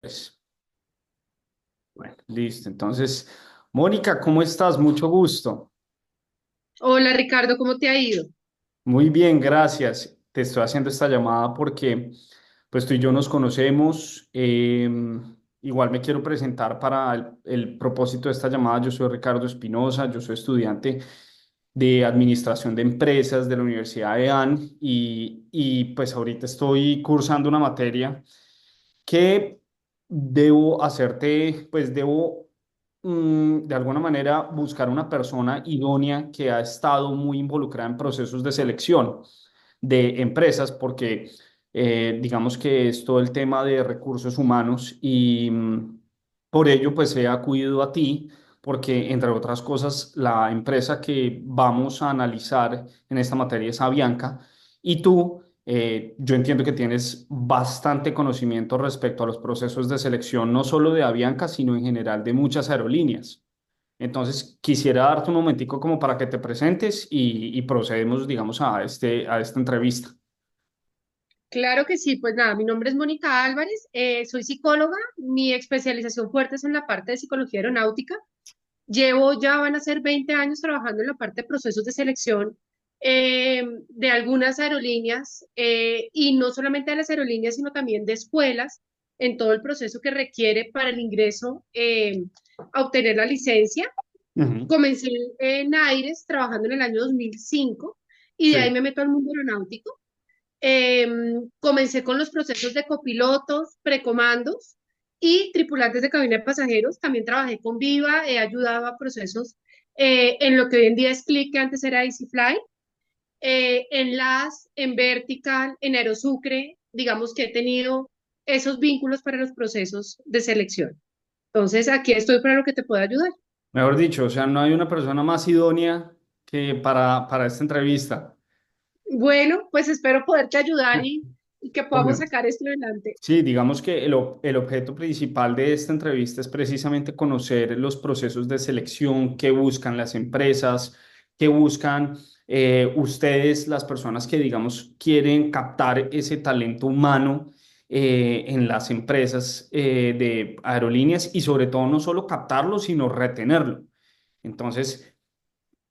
Pues, bueno, listo. Entonces, Mónica, ¿cómo estás? Mucho gusto. Hola Ricardo, ¿cómo te ha ido? Muy bien, gracias. Te estoy haciendo esta llamada porque pues tú y yo nos conocemos. Igual me quiero presentar para el propósito de esta llamada. Yo soy Ricardo Espinosa, yo soy estudiante de Administración de Empresas de la Universidad de AN y pues ahorita estoy cursando una materia que debo hacerte, pues debo de alguna manera buscar una persona idónea que ha estado muy involucrada en procesos de selección de empresas, porque digamos que es todo el tema de recursos humanos y por ello pues he acudido a ti. Porque, entre otras cosas, la empresa que vamos a analizar en esta materia es Avianca y tú yo entiendo que tienes bastante conocimiento respecto a los procesos de selección, no solo de Avianca, sino en general de muchas aerolíneas. Entonces, quisiera darte un momentico como para que te presentes y procedemos, digamos, a esta entrevista. Claro que sí, pues nada, mi nombre es Mónica Álvarez, soy psicóloga, mi especialización fuerte es en la parte de psicología aeronáutica. Llevo ya van a ser 20 años trabajando en la parte de procesos de selección de algunas aerolíneas y no solamente de las aerolíneas, sino también de escuelas en todo el proceso que requiere para el ingreso a obtener la licencia. Ujú. Comencé en Aires trabajando en el año 2005 y de ahí Sí. me meto al mundo aeronáutico. Comencé con los procesos de copilotos, precomandos y tripulantes de cabina de pasajeros. También trabajé con Viva, he ayudado a procesos en lo que hoy en día es Click, que antes era EasyFly, en LAS, en Vertical, en Aerosucre. Digamos que he tenido esos vínculos para los procesos de selección. Entonces, aquí estoy para lo que te pueda ayudar. Mejor dicho, o sea, no hay una persona más idónea que para esta entrevista. Bueno, pues espero poderte ayudar y que podamos Bueno, sacar esto adelante. sí, digamos que el objeto principal de esta entrevista es precisamente conocer los procesos de selección que buscan las empresas, que buscan ustedes, las personas que, digamos, quieren captar ese talento humano en las empresas de aerolíneas y sobre todo no solo captarlo, sino retenerlo. Entonces,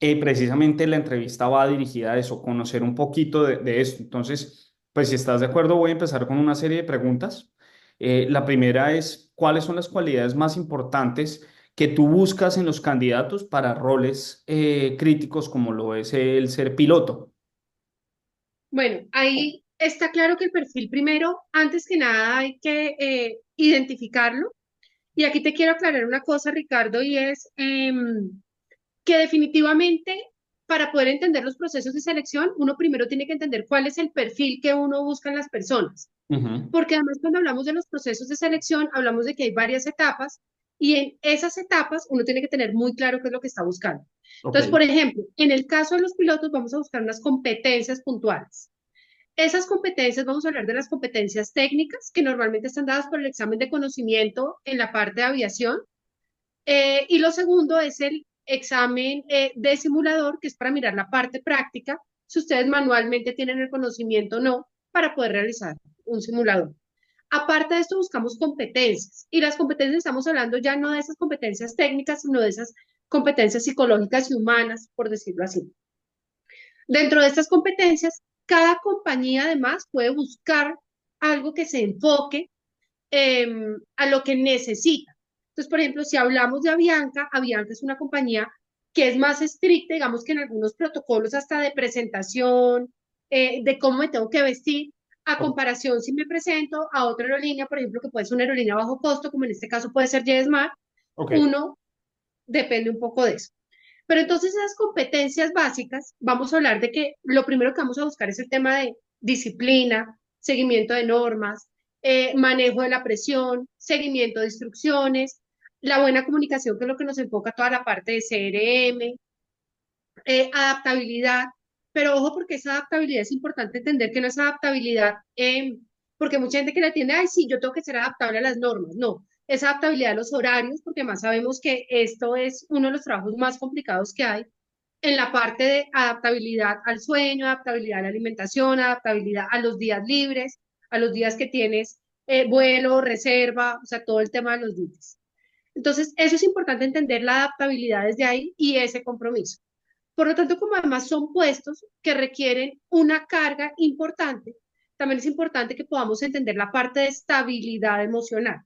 precisamente la entrevista va dirigida a eso, conocer un poquito de esto. Entonces, pues si estás de acuerdo, voy a empezar con una serie de preguntas. La primera es, ¿cuáles son las cualidades más importantes que tú buscas en los candidatos para roles críticos como lo es el ser piloto? Bueno, ahí está claro que el perfil primero, antes que nada, hay que identificarlo. Y aquí te quiero aclarar una cosa, Ricardo, y es que definitivamente para poder entender los procesos de selección, uno primero tiene que entender cuál es el perfil que uno busca en las personas. Ujú. Porque además cuando hablamos de los procesos de selección, hablamos de que hay varias etapas y en esas etapas uno tiene que tener muy claro qué es lo que está buscando. Ok. Entonces, por ejemplo, en el caso de los pilotos, vamos a buscar unas competencias puntuales. Esas competencias, vamos a hablar de las competencias técnicas que normalmente están dadas por el examen de conocimiento en la parte de aviación. Y lo segundo es el examen de simulador, que es para mirar la parte práctica, si ustedes manualmente tienen el conocimiento o no, para poder realizar un simulador. Aparte de esto, buscamos competencias. Y las competencias estamos hablando ya no de esas competencias técnicas, sino de esas competencias psicológicas y humanas, por decirlo así. Dentro de estas competencias, cada compañía además puede buscar algo que se enfoque a lo que necesita. Entonces, por ejemplo, si hablamos de Avianca, Avianca es una compañía que es más estricta, digamos que en algunos protocolos hasta de presentación, de cómo me tengo que vestir, a O- comparación si me presento a otra aerolínea, por ejemplo, que puede ser una aerolínea a bajo costo, como en este caso puede ser JetSmart, ok. uno depende un poco de eso. Pero entonces esas competencias básicas, vamos a hablar de que lo primero que vamos a buscar es el tema de disciplina, seguimiento de normas, manejo de la presión, seguimiento de instrucciones, la buena comunicación, que es lo que nos enfoca toda la parte de CRM, adaptabilidad, pero ojo porque esa adaptabilidad es importante entender que no es adaptabilidad, porque mucha gente que la atiende, ay, sí, yo tengo que ser adaptable a las normas, no, es adaptabilidad a los horarios, porque más sabemos que esto es uno de los trabajos más complicados que hay en la parte de adaptabilidad al sueño, adaptabilidad a la alimentación, adaptabilidad a los días libres, a los días que tienes. vuelo, reserva, o sea, todo el tema de los duties. Entonces, eso es importante entender la adaptabilidad desde ahí y ese compromiso. Por lo tanto, como además son puestos que requieren una carga importante, también es importante que podamos entender la parte de estabilidad emocional.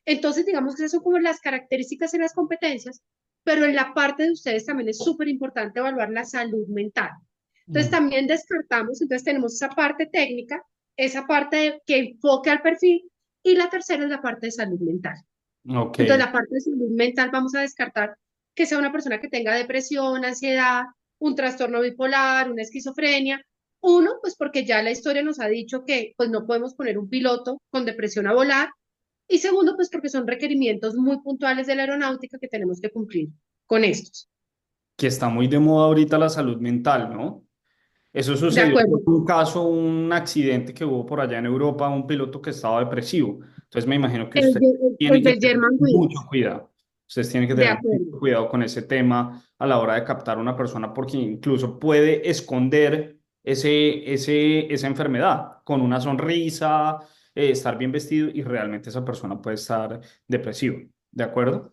Entonces, digamos que esas son como las características y las competencias, pero en la parte de ustedes también es súper importante evaluar la salud mental. Entonces, Mm, también descartamos, entonces tenemos esa parte técnica, esa parte que enfoque al perfil, y la tercera es la parte de salud mental. ok, Entonces, la parte de salud mental vamos a descartar que sea una persona que tenga depresión, ansiedad, un trastorno bipolar, una esquizofrenia. Uno, pues porque ya la historia nos ha dicho que pues no podemos poner un piloto con depresión a volar. Y segundo, pues porque son requerimientos muy puntuales de la aeronáutica que tenemos que cumplir con estos. que está muy de moda ahorita la salud mental, ¿no? Eso De sucedió por acuerdo. un caso, un accidente que hubo por allá en Europa, un piloto que estaba depresivo. Entonces me imagino que usted tiene El que del tener mucho Germanwings. cuidado. Ustedes tienen que De tener acuerdo. mucho cuidado con ese tema a la hora de captar a una persona porque incluso puede esconder esa enfermedad con una sonrisa, estar bien vestido y realmente esa persona puede estar depresivo. ¿De acuerdo?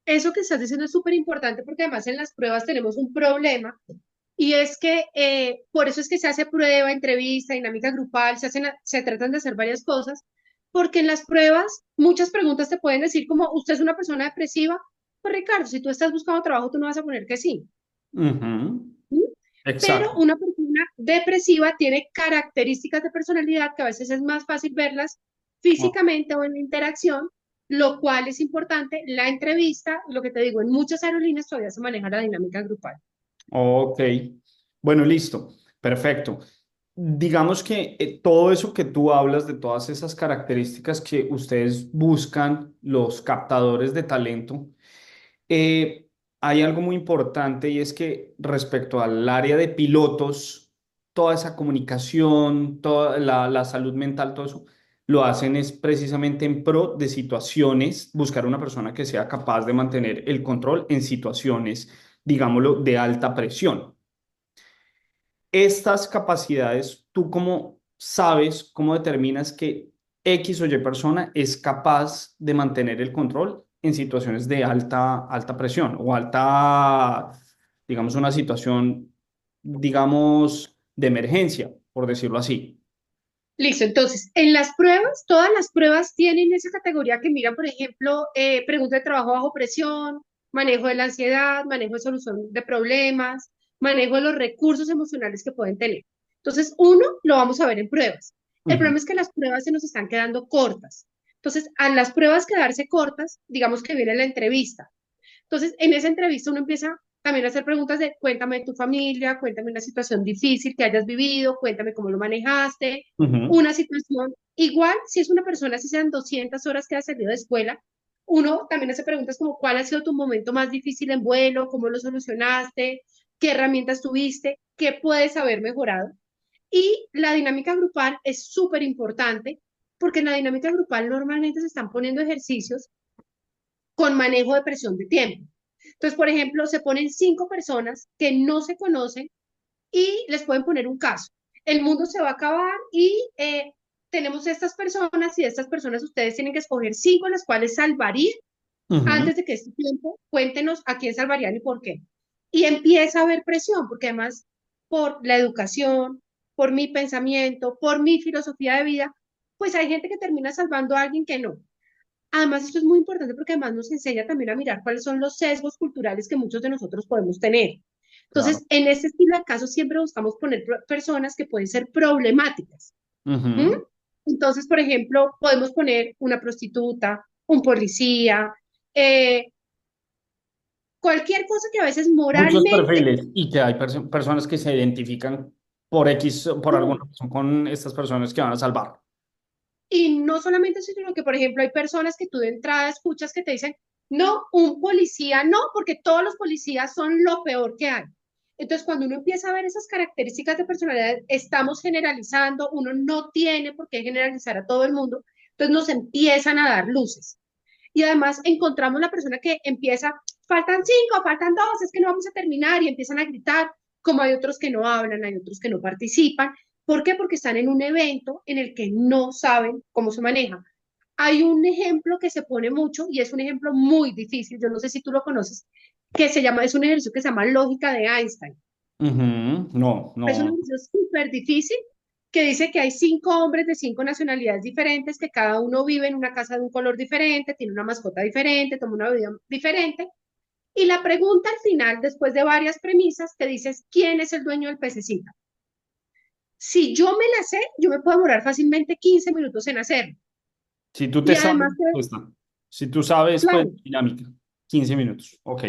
Eso que estás diciendo es súper importante porque además en las pruebas tenemos un problema y es que por eso es que se hace prueba, entrevista, dinámica grupal, se tratan de hacer varias cosas, porque en las pruebas muchas preguntas te pueden decir como, ¿usted es una persona depresiva? Pues Ricardo, si tú estás buscando trabajo, tú no vas a poner que sí. Ujú. ¿Sí? Pero Exacto. una persona depresiva tiene características de personalidad que a veces es más fácil verlas físicamente o en la interacción, lo cual es importante. La entrevista, lo que te digo, en muchas aerolíneas todavía se maneja la dinámica grupal. Ok, bueno, listo, perfecto. Digamos que todo eso que tú hablas de todas esas características que ustedes buscan, los captadores de talento, hay algo muy importante y es que respecto al área de pilotos, toda esa comunicación, toda la salud mental, todo eso, lo hacen es precisamente en pro de situaciones, buscar una persona que sea capaz de mantener el control en situaciones, digámoslo, de alta presión. Estas capacidades, ¿tú cómo sabes, cómo determinas que X o Y persona es capaz de mantener el control en situaciones de alta presión o alta, digamos, una situación, digamos, de emergencia, por decirlo así? Listo, entonces, en las pruebas, todas las pruebas tienen esa categoría que mira, por ejemplo, pregunta de trabajo bajo presión, manejo de la ansiedad, manejo de solución de problemas, manejo de los recursos emocionales que pueden tener. Entonces, uno lo vamos a ver en pruebas. El Ujú, problema es que las pruebas se nos están quedando cortas. Entonces, a las pruebas quedarse cortas, digamos que viene la entrevista. Entonces, en esa entrevista uno empieza también a hacer preguntas de cuéntame de tu familia, cuéntame una situación difícil que hayas vivido, cuéntame cómo lo manejaste, ujú, una situación, igual si es una persona, si sean 200 horas que ha salido de escuela, uno también hace preguntas como cuál ha sido tu momento más difícil en vuelo, cómo lo solucionaste, qué herramientas tuviste, qué puedes haber mejorado. Y la dinámica grupal es súper importante porque en la dinámica grupal normalmente se están poniendo ejercicios con manejo de presión de tiempo. Entonces, por ejemplo, se ponen 5 personas que no se conocen y les pueden poner un caso. El mundo se va a acabar y tenemos estas personas y de estas personas ustedes tienen que escoger 5 las cuales salvarían ujú. antes de que este tiempo, cuéntenos a quién salvarían y por qué. Y empieza a haber presión, porque además por la educación, por mi pensamiento, por mi filosofía de vida, pues hay gente que termina salvando a alguien que no. Además, esto es muy importante porque además nos enseña también a mirar cuáles son los sesgos culturales que muchos de nosotros podemos tener. Claro. Entonces, en este estilo de casos siempre buscamos poner personas que pueden ser problemáticas. ¿M? Ujú. Entonces, por ejemplo, podemos poner una prostituta, un policía, eh, cualquier cosa que a veces Muchos moralmente, perfiles y que hay personas que se identifican por X, por alguna razón con estas personas que van a salvar. y no solamente eso, sino que, por ejemplo, hay personas que tú de entrada escuchas que te dicen, no, un policía no, porque todos los policías son lo peor que hay. Entonces, cuando uno empieza a ver esas características de personalidad, estamos generalizando, uno no tiene por qué generalizar a todo el mundo, entonces nos empiezan a dar luces. Y además encontramos la persona que empieza, faltan 5, faltan 2, es que no vamos a terminar, y empiezan a gritar, como hay otros que no hablan, hay otros que no participan, ¿Por qué? Porque están en un evento en el que no saben cómo se maneja. Hay un ejemplo que se pone mucho y es un ejemplo muy difícil, yo no sé si tú lo conoces, que se llama, es un ejercicio que se llama lógica de Einstein. Ujú. No, Es un no. ejercicio súper difícil que dice que hay 5 hombres de 5 nacionalidades diferentes, que cada uno vive en una casa de un color diferente, tiene una mascota diferente, toma una bebida diferente. Y la pregunta al final, después de varias premisas, te dices, ¿quién es el dueño del pececito? Si yo me la sé, yo me puedo demorar fácilmente 15 minutos en hacerlo. Si tú te Y sabes, además, pues está. Si tú sabes, pues claro, dinámica. 15 minutos. Ok.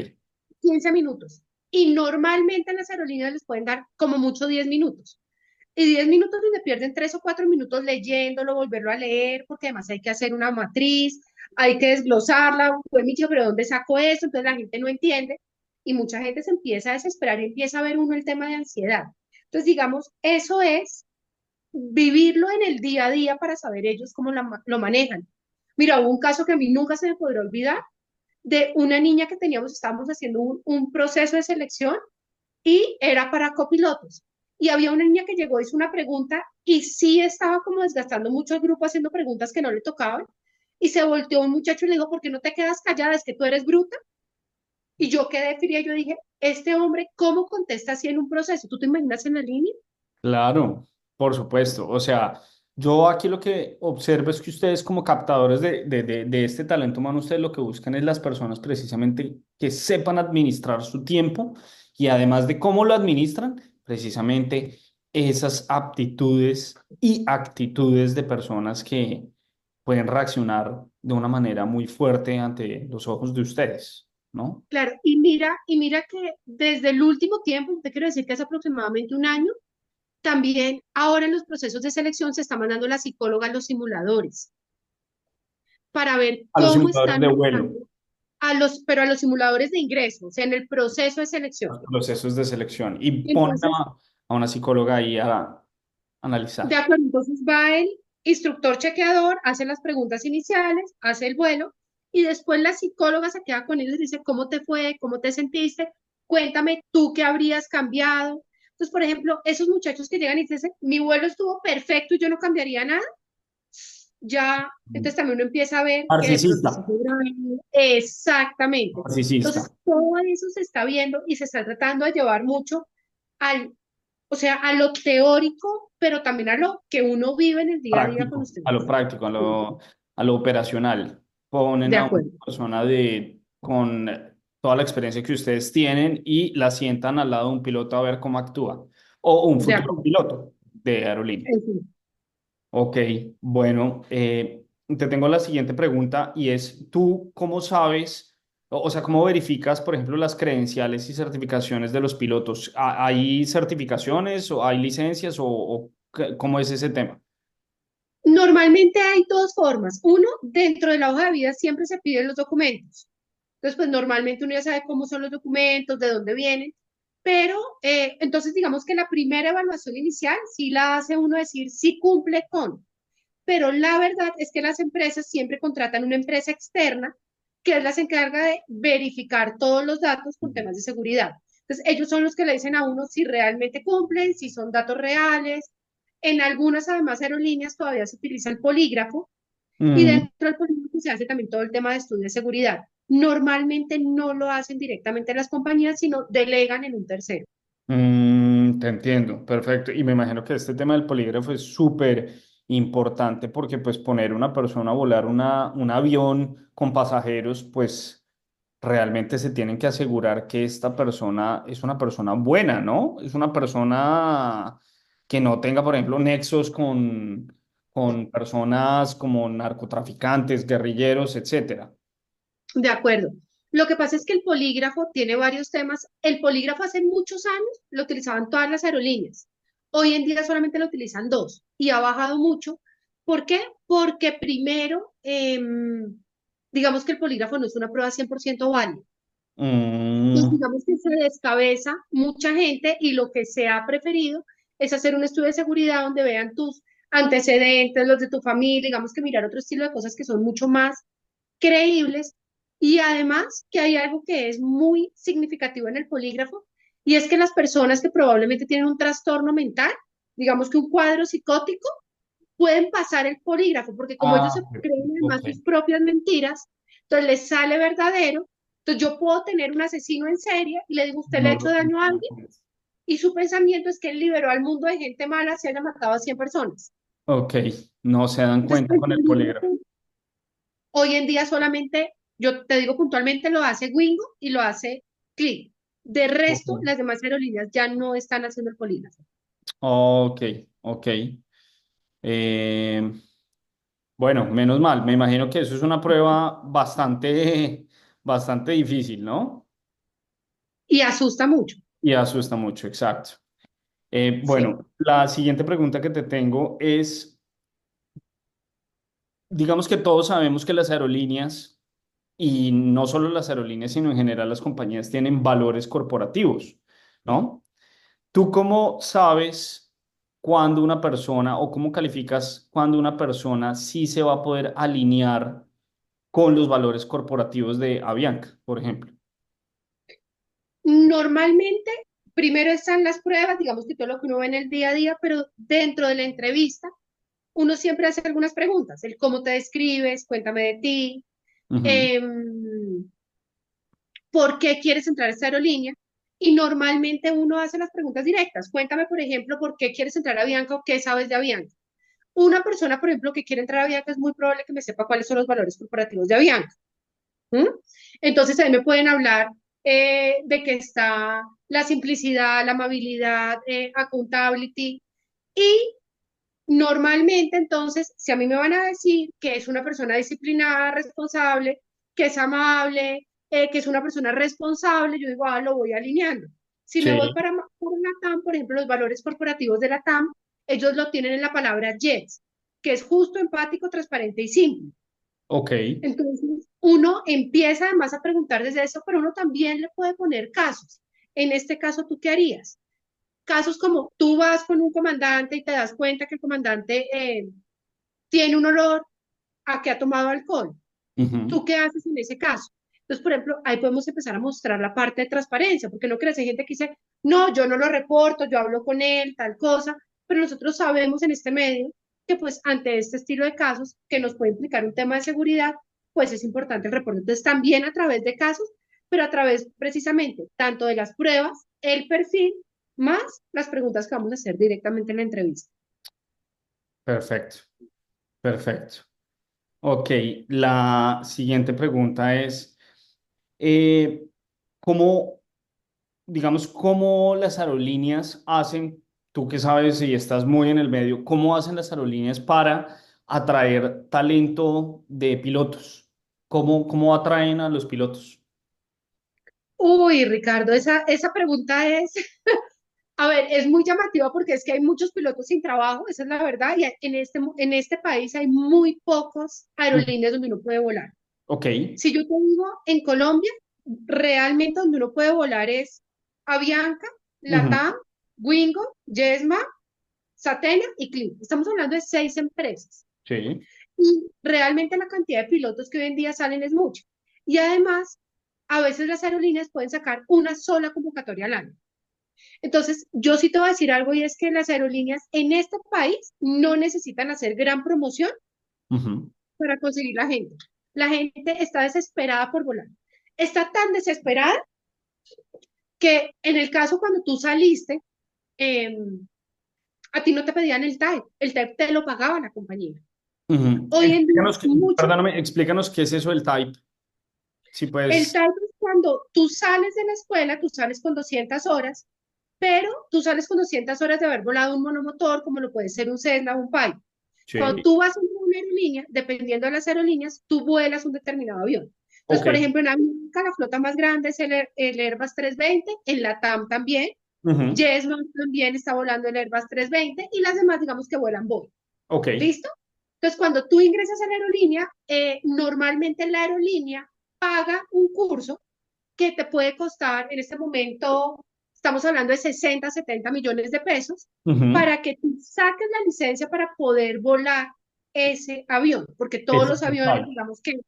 15 minutos. Y normalmente en las aerolíneas les pueden dar como mucho 10 minutos. Y 10 minutos donde pierden 3 o 4 minutos leyéndolo, volverlo a leer, porque además hay que hacer una matriz, hay que desglosarla, pues Micho, pero ¿dónde saco esto? Entonces la gente no entiende y mucha gente se empieza a desesperar y empieza a ver uno el tema de ansiedad. Entonces, digamos, eso es vivirlo en el día a día para saber ellos cómo lo manejan. Mira, hubo un caso que a mí nunca se me podrá olvidar de una niña que teníamos, estábamos haciendo un proceso de selección y era para copilotos. Y había una niña que llegó, hizo una pregunta y sí estaba como desgastando mucho el grupo haciendo preguntas que no le tocaban. Y se volteó un muchacho y le dijo, ¿por qué no te quedas callada? Es que tú eres bruta. Y yo quedé fría, yo dije, este hombre, ¿cómo contesta así en un proceso? ¿Tú te imaginas en la línea? Claro, por supuesto. O sea, yo aquí lo que observo es que ustedes como captadores de este talento humano, ustedes lo que buscan es las personas precisamente que sepan administrar su tiempo y además de cómo lo administran, precisamente esas aptitudes y actitudes de personas que pueden reaccionar de una manera muy fuerte ante los ojos de ustedes, ¿no? Claro, y mira que desde el último tiempo, te quiero decir que hace aproximadamente un año, también ahora en los procesos de selección se está mandando la psicóloga a los simuladores para ver A los cómo simuladores están de vuelo, manejando pero a los simuladores de ingreso, o sea, en el proceso de selección. los procesos de selección y ponen Entonces, a una psicóloga ahí a de analizar. acuerdo, entonces va el instructor chequeador, hace las preguntas iniciales, hace el vuelo y después la psicóloga se queda con ellos y dice, ¿cómo te fue? ¿Cómo te sentiste? Cuéntame tú qué habrías cambiado. Entonces, por ejemplo, esos muchachos que llegan y dicen, mi vuelo estuvo perfecto y yo no cambiaría nada, ya, entonces también uno empieza a ver que de pronto se Narcisista, lograron. Exactamente. narcisista, Entonces, todo eso se está viendo y se está tratando de llevar mucho al, o sea, a lo teórico, pero también a lo que uno vive en el día a día con a lo ustedes. práctico, Sí, a lo operacional. Ponen de a una acuerdo, persona con toda la experiencia que ustedes tienen y la sientan al lado de un piloto a ver cómo actúa. O un de futuro acuerdo. piloto de aerolínea. En fin. Ok, bueno, te tengo la siguiente pregunta y es, ¿tú cómo sabes, o sea, cómo verificas, por ejemplo, las credenciales y certificaciones de los pilotos? ¿Hay certificaciones o hay licencias o cómo es ese tema? Normalmente hay dos formas. Uno, dentro de la hoja de vida siempre se piden los documentos. Entonces, pues normalmente uno ya sabe cómo son los documentos, de dónde vienen, pero entonces digamos que la primera evaluación inicial sí la hace uno decir si cumple con, pero la verdad es que las empresas siempre contratan una empresa externa que es la que se encarga de verificar todos los datos por temas de seguridad. Entonces, ellos son los que le dicen a uno si realmente cumplen, si son datos reales. En algunas, además, aerolíneas todavía se utiliza el polígrafo y Mm, dentro del polígrafo se hace también todo el tema de estudio de seguridad. Normalmente no lo hacen directamente las compañías, sino delegan en un tercero. te entiendo, perfecto. Y me imagino que este tema del polígrafo es súper importante porque pues poner una persona a volar un avión con pasajeros, pues realmente se tienen que asegurar que esta persona es una persona buena, ¿no? Es una persona que no tenga, por ejemplo, nexos con personas como narcotraficantes, guerrilleros, etcétera. De acuerdo. Lo que pasa es que el polígrafo tiene varios temas. El polígrafo hace muchos años lo utilizaban todas las aerolíneas. Hoy en día solamente lo utilizan dos y ha bajado mucho. ¿Por qué? Porque primero, digamos que el polígrafo no es una prueba 100% válida. Entonces, Mm, digamos que se descabeza mucha gente y lo que se ha preferido es hacer un estudio de seguridad donde vean tus antecedentes, los de tu familia, digamos que mirar otro estilo de cosas que son mucho más creíbles. Y además que hay algo que es muy significativo en el polígrafo y es que las personas que probablemente tienen un trastorno mental digamos que un cuadro psicótico, pueden pasar el polígrafo, porque como ellos Ah, se creen ok, además sus propias mentiras, entonces les sale verdadero. Entonces yo puedo tener un asesino en serie y le digo, usted le ha no hecho lo daño a no, alguien y su pensamiento es que él liberó al mundo de gente mala si haya matado a 100 personas. ok, no se dan Entonces cuenta el con el polígrafo. polígrafo hoy en día solamente, yo te digo puntualmente, lo hace Wingo y lo hace Click. De Ok, resto, las demás aerolíneas ya no están haciendo el polígrafo. ok, ok. Eh, bueno, menos mal, me imagino que eso es una prueba bastante, bastante difícil, ¿no? Y asusta mucho, Y asusta mucho, exacto. ¿sí? Bueno, la siguiente pregunta que te tengo es, digamos que todos sabemos que las aerolíneas, y no solo las aerolíneas, sino en general las compañías tienen valores corporativos, ¿no? ¿Tú cómo sabes cuándo una persona o cómo calificas cuándo una persona sí se va a poder alinear con los valores corporativos de Avianca, por ejemplo? Normalmente, primero están las pruebas, digamos que todo lo que uno ve en el día a día, pero dentro de la entrevista, uno siempre hace algunas preguntas, el cómo te describes, cuéntame de ti, Ujú, em, por qué quieres entrar a esta aerolínea. Y normalmente uno hace las preguntas directas. Cuéntame, por ejemplo, por qué quieres entrar a Avianca o qué sabes de Avianca. Una persona, por ejemplo, que quiere entrar a Avianca es muy probable que me sepa cuáles son los valores corporativos de Avianca. ¿Mm? Entonces, ahí me pueden hablar de que está la simplicidad, la amabilidad, accountability. Y normalmente, entonces, si a mí me van a decir que es una persona disciplinada, responsable, que es amable, que es una persona responsable, yo digo, ah, lo voy alineando. Si me voy sí, por la TAM, por ejemplo, los valores corporativos de la TAM, ellos lo tienen en la palabra JETS, que es justo, empático, transparente y simple. ok. Entonces, uno empieza además a preguntar desde eso, pero uno también le puede poner casos. En este caso, ¿tú qué harías? Casos como tú vas con un comandante y te das cuenta que el comandante tiene un olor a que ha tomado alcohol. Ujú, ¿Tú qué haces en ese caso? Entonces, por ejemplo, ahí podemos empezar a mostrar la parte de transparencia, porque no crees, hay gente que dice, no, yo no lo reporto, yo hablo con él, tal cosa, pero nosotros sabemos en este medio que pues ante este estilo de casos que nos puede implicar un tema de seguridad, pues es importante el reporte. Entonces, también a través de casos, pero a través precisamente tanto de las pruebas, el perfil, más las preguntas que vamos a hacer directamente en la entrevista. perfecto, perfecto. Ok, la siguiente pregunta es, eh, ¿cómo, digamos, cómo las aerolíneas hacen, tú que sabes y estás muy en el medio, cómo hacen las aerolíneas para atraer talento de pilotos? ¿Cómo atraen a los pilotos? Uy, Ricardo, esa pregunta es, a ver, es muy llamativa porque es que hay muchos pilotos sin trabajo, esa es la verdad, y en este país hay muy pocos Mm, aerolíneas donde uno puede volar. ok. Si yo te digo, en Colombia, realmente donde uno puede volar es Avianca, Ujú, LATAM, Wingo, Yesma, Satena y Clip. Estamos hablando de 6 empresas. sí. Y realmente la cantidad de pilotos que hoy en día salen es mucha. Y además, a veces las aerolíneas pueden sacar una sola convocatoria al año. Entonces, yo sí te voy a decir algo y es que las aerolíneas en este país no necesitan hacer gran promoción Ujú, para conseguir la gente. La gente está desesperada por volar. Está tan desesperada que en el caso cuando tú saliste, eh, a ti no te pedían el type te lo pagaba la compañía. ujú. Hoy en día, mucho, Perdóname, explícanos qué es eso del type. Si el puedes. type es cuando tú sales de la escuela, tú sales con 200 horas, pero tú sales con 200 horas de haber volado un monomotor, como lo puede ser un Cessna o un Pipe. Cuando Sí. tú vas a una aerolínea, dependiendo de las aerolíneas, tú vuelas un determinado avión. Entonces, Ok. por ejemplo, en América la flota más grande es el Airbus 320, en la TAM también, Ujú, Yesman también está volando el Airbus 320 y las demás, digamos que vuelan Boeing. ok. ¿Listo? Entonces, cuando tú ingresas a la aerolínea, normalmente la aerolínea paga un curso que te puede costar en este momento, estamos hablando de 60, 70 millones de pesos, Ujú. para que tú saques la licencia para poder volar ese avión, porque todos Ese los es el aviones, type. digamos que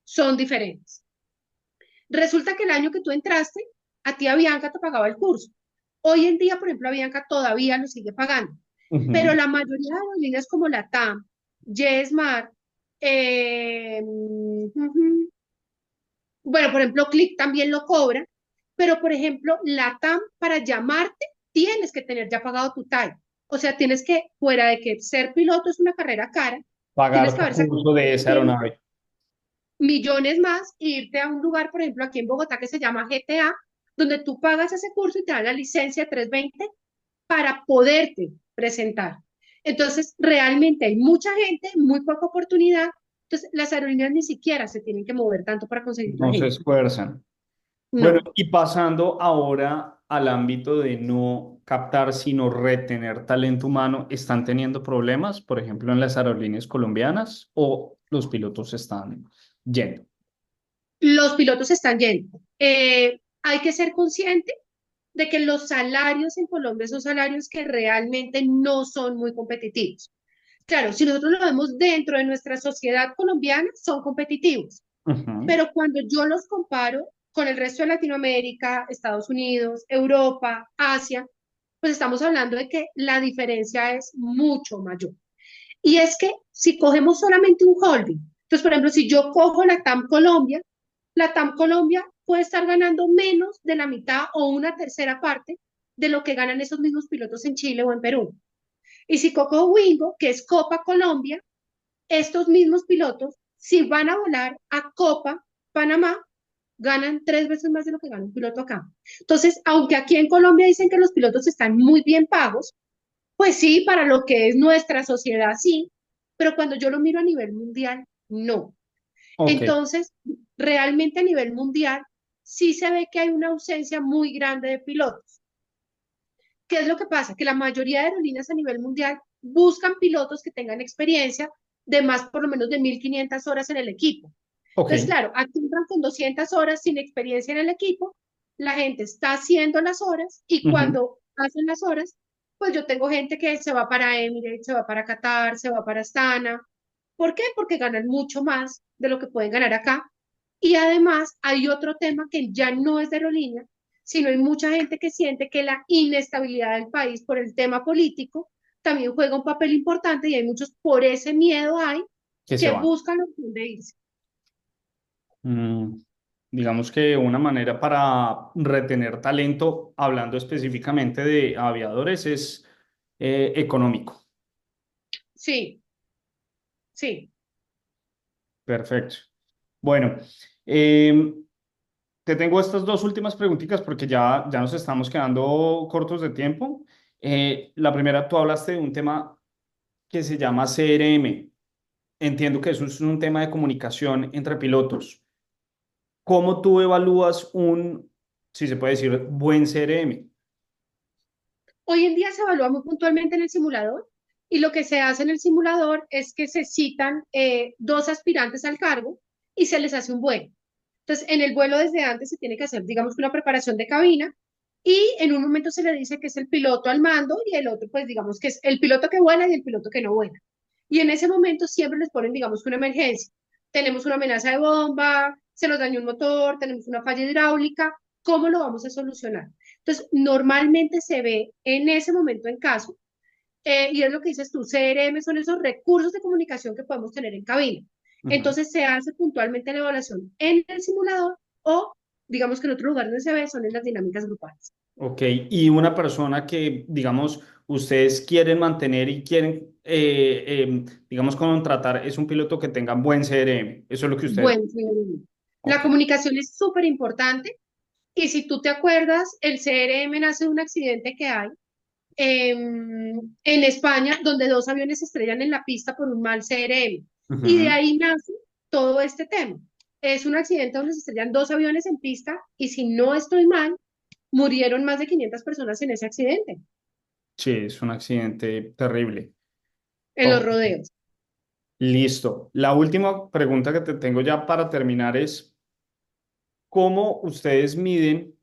son diferentes. Resulta que el año que tú entraste, a ti Avianca te pagaba el curso. Hoy en día, por ejemplo, Avianca todavía lo sigue pagando. Pero Ujú. la mayoría de aerolíneas como la TAM, JetSmart, ujú, bueno, por ejemplo, Click también lo cobra, pero por ejemplo, la TAM para llamarte tienes que tener ya pagado tu TAE. O sea, tienes que, fuera de que ser piloto es una carrera cara, tienes Pagar que tu haber sacado curso de esa aeronave. millones más e irte a un lugar, por ejemplo, aquí en Bogotá que se llama GTA, donde tú pagas ese curso y te dan la licencia 320 para poderte presentar. Entonces, realmente hay mucha gente, muy poca oportunidad. Entonces, las aerolíneas ni siquiera se tienen que mover tanto para conseguir la No se gente. esfuerzan. Bueno, No. y pasando ahora al ámbito de no captar, sino retener talento humano, ¿están teniendo problemas, por ejemplo, en las aerolíneas colombianas o los pilotos están yendo? Los pilotos están yendo. Hay que ser consciente de que los salarios en Colombia son salarios que realmente no son muy competitivos. Claro, si nosotros lo vemos dentro de nuestra sociedad colombiana, son competitivos, Ujú. pero cuando yo los comparo con el resto de Latinoamérica, Estados Unidos, Europa, Asia, pues estamos hablando de que la diferencia es mucho mayor. Y es que si cogemos solamente un holding, entonces, por ejemplo, si yo cojo la TAM Colombia puede estar ganando menos de la mitad o una tercera parte de lo que ganan esos mismos pilotos en Chile o en Perú. Y si cojo Wingo, que es Copa Colombia, estos mismos pilotos, si van a volar a Copa Panamá, ganan 3 veces más de lo que gana un piloto acá. Entonces, aunque aquí en Colombia dicen que los pilotos están muy bien pagos, pues sí, para lo que es nuestra sociedad, sí, pero cuando yo lo miro a nivel mundial, no. Ok, Entonces, realmente a nivel mundial, sí se ve que hay una ausencia muy grande de pilotos. ¿Qué es lo que pasa? Que la mayoría de aerolíneas a nivel mundial buscan pilotos que tengan experiencia de más por lo menos de 1.500 horas en el equipo. ok. Entonces, claro, aquí entran con 200 horas sin experiencia en el equipo, la gente está haciendo las horas y Ujú. cuando hacen las horas, pues yo tengo gente que se va para Emirates, se va para Qatar, se va para Astana. ¿Por qué? Porque ganan mucho más de lo que pueden ganar acá. Y además hay otro tema que ya no es de aerolínea, sino hay mucha gente que siente que la inestabilidad del país por el tema político también juega un papel importante y hay muchos por ese miedo hay Que se que van. buscan la opción de irse. Mm, digamos que una manera para retener talento, hablando específicamente de aviadores, es económico. Sí, sí. Perfecto. Bueno, em, te tengo estas dos últimas preguntitas porque ya nos estamos quedando cortos de tiempo. La primera, tú hablaste de un tema que se llama CRM. Entiendo que eso es un tema de comunicación entre pilotos. ¿Cómo tú evalúas un, si se puede decir, buen CRM? Hoy en día se evalúa muy puntualmente en el simulador y lo que se hace en el simulador es que se citan dos aspirantes al cargo y se les hace un vuelo. Entonces, en el vuelo desde antes se tiene que hacer, digamos, que una preparación de cabina y en un momento se le dice que es el piloto al mando y el otro, pues, digamos, que es el piloto que vuela y el piloto que no vuela. Y en ese momento siempre les ponen, digamos, que una emergencia. Tenemos una amenaza de bomba, se nos dañó un motor, tenemos una falla hidráulica, ¿cómo lo vamos a solucionar? Entonces, normalmente se ve en ese momento en caso, y es lo que dices tú, CRM son esos recursos de comunicación que podemos tener en cabina. Ujú. Entonces, se hace puntualmente la evaluación en el simulador o, digamos que en otro lugar donde se ve son en las dinámicas grupales. Ok, y una persona que, digamos, ustedes quieren mantener y quieren, digamos, contratar, es un piloto que tenga buen CRM. Eso es lo que ustedes... Bueno, sí. La Ok. comunicación es súper importante y si tú te acuerdas, el CRM nace de un accidente que hay en España, donde dos aviones se estrellan en la pista por un mal CRM. Y de Ujú. ahí nace todo este tema. Es un accidente donde se estrellan dos aviones en pista y si no estoy mal, murieron más de 500 personas en ese accidente, Sí, es un accidente terrible. en los Ok, rodeos. listo. La última pregunta que te tengo ya para terminar es, ¿cómo ustedes miden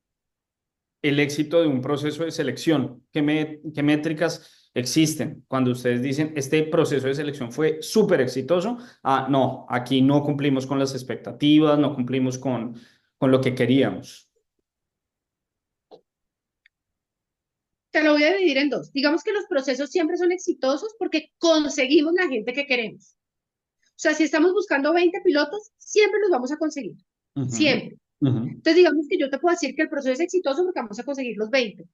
el éxito de un proceso de selección? ¿Qué métricas existen cuando ustedes dicen, este proceso de selección fue súper exitoso? Ah, no, aquí no cumplimos con las expectativas, no cumplimos con lo que queríamos. Te lo voy a dividir en dos. Digamos que los procesos siempre son exitosos porque conseguimos la gente que queremos. O sea, si estamos buscando 20 pilotos, siempre los vamos a conseguir. Ujú, Siempre. ujú, Entonces, digamos que yo te puedo decir que el proceso es exitoso porque vamos a conseguir los 20,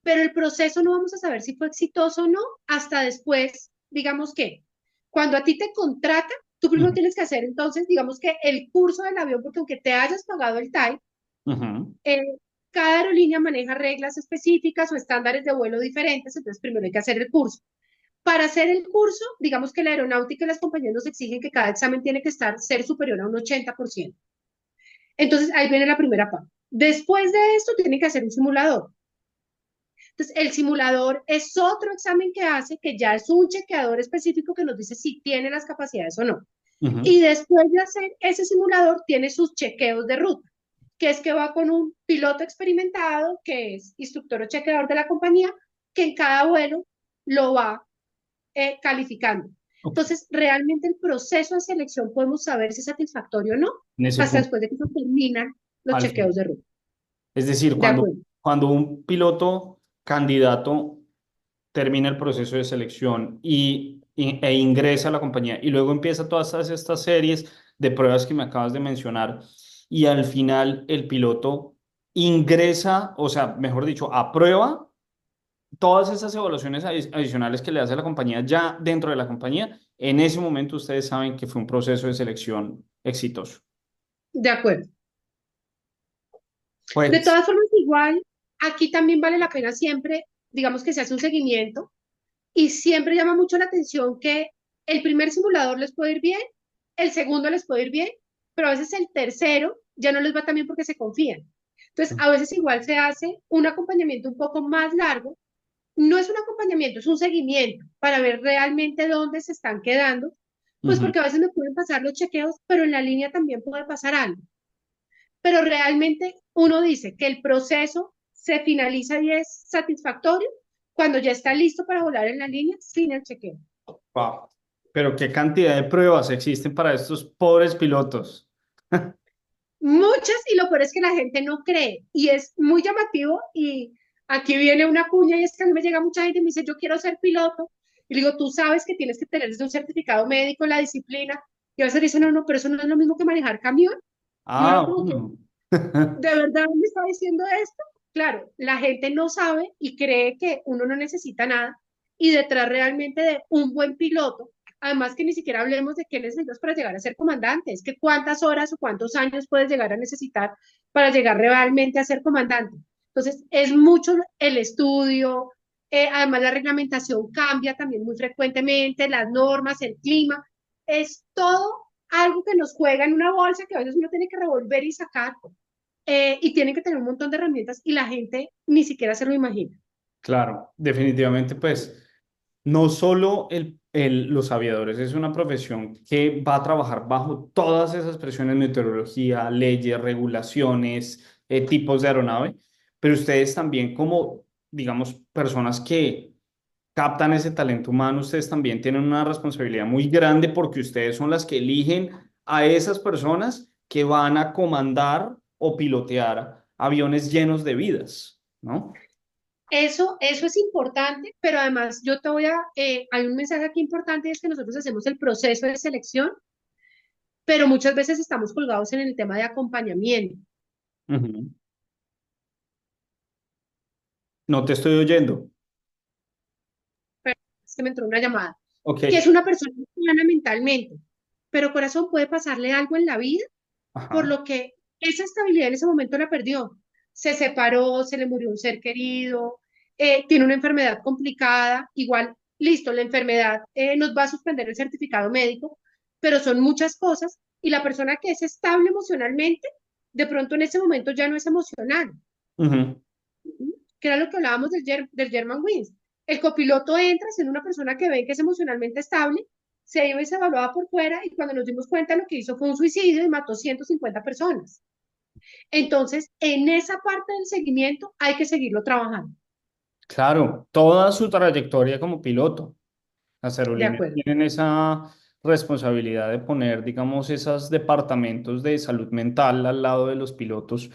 pero el proceso no vamos a saber si fue exitoso o no hasta después, digamos que cuando a ti te contratan, tú primero ujú, tienes que hacer entonces, digamos que el curso del avión, porque aunque te hayas pagado el TAI, ujú. eh, cada aerolínea maneja reglas específicas o estándares de vuelo diferentes, entonces primero hay que hacer el curso. Para hacer el curso, digamos que la aeronáutica y las compañías nos exigen que cada examen tiene que ser superior a un 80%. Entonces, ahí viene la primera parte. Después de esto, tienen que hacer un simulador. Entonces, el simulador es otro examen que hace, que ya es un chequeador específico que nos dice si tiene las capacidades o no. Ujú. Y después de hacer ese simulador, tiene sus chequeos de ruta, que es que va con un piloto experimentado, que es instructor o chequeador de la compañía, que en cada vuelo lo va calificando. Ok. Entonces, realmente el proceso de selección podemos saber si es satisfactorio o no, En ese hasta punto, después de que se terminan los al chequeos fin. de ruta. Es decir, De acuerdo. cuando un piloto candidato termina el proceso de selección e ingresa a la compañía y luego empieza todas estas series de pruebas que me acabas de mencionar y al final el piloto ingresa, o sea, mejor dicho, aprueba todas esas evaluaciones adicionales que le hace la compañía ya dentro de la compañía, en ese momento ustedes saben que fue un proceso de selección exitoso. De acuerdo. De Pues, todas formas, igual, aquí también vale la pena siempre, digamos que se hace un seguimiento y siempre llama mucho la atención que el primer simulador les puede ir bien, el segundo les puede ir bien, pero a veces el tercero ya no les va tan bien porque se confían. Entonces, a veces igual se hace un acompañamiento un poco más largo. No es un acompañamiento, es un seguimiento para ver realmente dónde se están quedando, pues ujú, porque a veces me pueden pasar los chequeos, pero en la línea también puede pasar algo. Pero realmente uno dice que el proceso se finaliza y es satisfactorio cuando ya está listo para volar en la línea sin el chequeo. wow. Pero qué cantidad de pruebas existen para estos pobres pilotos. Muchas, y lo peor es que la gente no cree y es muy llamativo. Y aquí viene una cuña, y es que a mí me llega mucha gente y me dice, yo quiero ser piloto, y le digo, tú sabes que tienes que tener desde un certificado médico, la disciplina, y a veces dicen, no, no, pero eso no es lo mismo que manejar camión. Y uno Ah, como que, bueno. ¿de verdad me está diciendo esto? Claro, la gente no sabe y cree que uno no necesita nada, y detrás realmente de un buen piloto, además que ni siquiera hablemos de qué necesitas para llegar a ser comandante, es que cuántas horas o cuántos años puedes llegar a necesitar para llegar realmente a ser comandante. Entonces, es mucho el estudio, además la reglamentación cambia también muy frecuentemente, las normas, el clima, es todo algo que nos juega en una bolsa que a veces uno tiene que revolver y sacar, y tienen que tener un montón de herramientas y la gente ni siquiera se lo imagina. Claro, definitivamente, pues no solo los aviadores, es una profesión que va a trabajar bajo todas esas presiones, meteorología, leyes, regulaciones, tipos de aeronave, pero ustedes también como, digamos, personas que captan ese talento humano, ustedes también tienen una responsabilidad muy grande porque ustedes son las que eligen a esas personas que van a comandar o pilotear aviones llenos de vidas, ¿no? Eso es importante, pero además yo te voy a, hay un mensaje aquí importante, es que nosotros hacemos el proceso de selección, pero muchas veces estamos colgados en el tema de acompañamiento. Ujú. No te estoy oyendo. Es que me entró una llamada, Ok. que es una persona sana mentalmente, pero corazón puede pasarle algo en la vida, por Ajá. lo que esa estabilidad en ese momento la perdió. Se separó, se le murió un ser querido, tiene una enfermedad complicada, igual, listo, la enfermedad nos va a suspender el certificado médico, pero son muchas cosas y la persona que es estable emocionalmente, de pronto en ese momento ya no es emocional, Ujú. que era lo que hablábamos del Germanwings. El copiloto entra siendo una persona que ve que es emocionalmente estable, se iba y se evaluaba por fuera y cuando nos dimos cuenta lo que hizo fue un suicidio y mató 150 personas. Entonces, en esa parte del seguimiento hay que seguirlo trabajando. Claro, toda su trayectoria como piloto. Las De aerolíneas acuerdo. tienen esa responsabilidad de poner, digamos, esos departamentos de salud mental al lado de los pilotos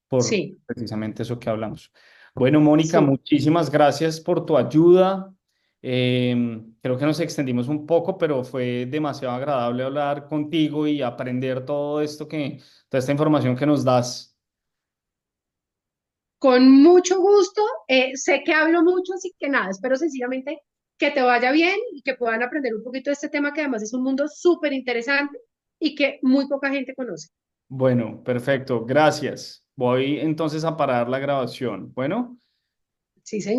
por Sí, precisamente eso que hablamos. Bueno, Mónica, Súper. muchísimas gracias por tu ayuda. Creo que nos extendimos un poco, pero fue demasiado agradable hablar contigo y aprender todo esto toda esta información que nos das. Con mucho gusto. Sé que hablo mucho, así que nada, espero sencillamente que te vaya bien y que puedan aprender un poquito de este tema que además es un mundo súper interesante y que muy poca gente conoce. Bueno, perfecto, gracias. Voy entonces a parar la grabación. Bueno. Sí, señor.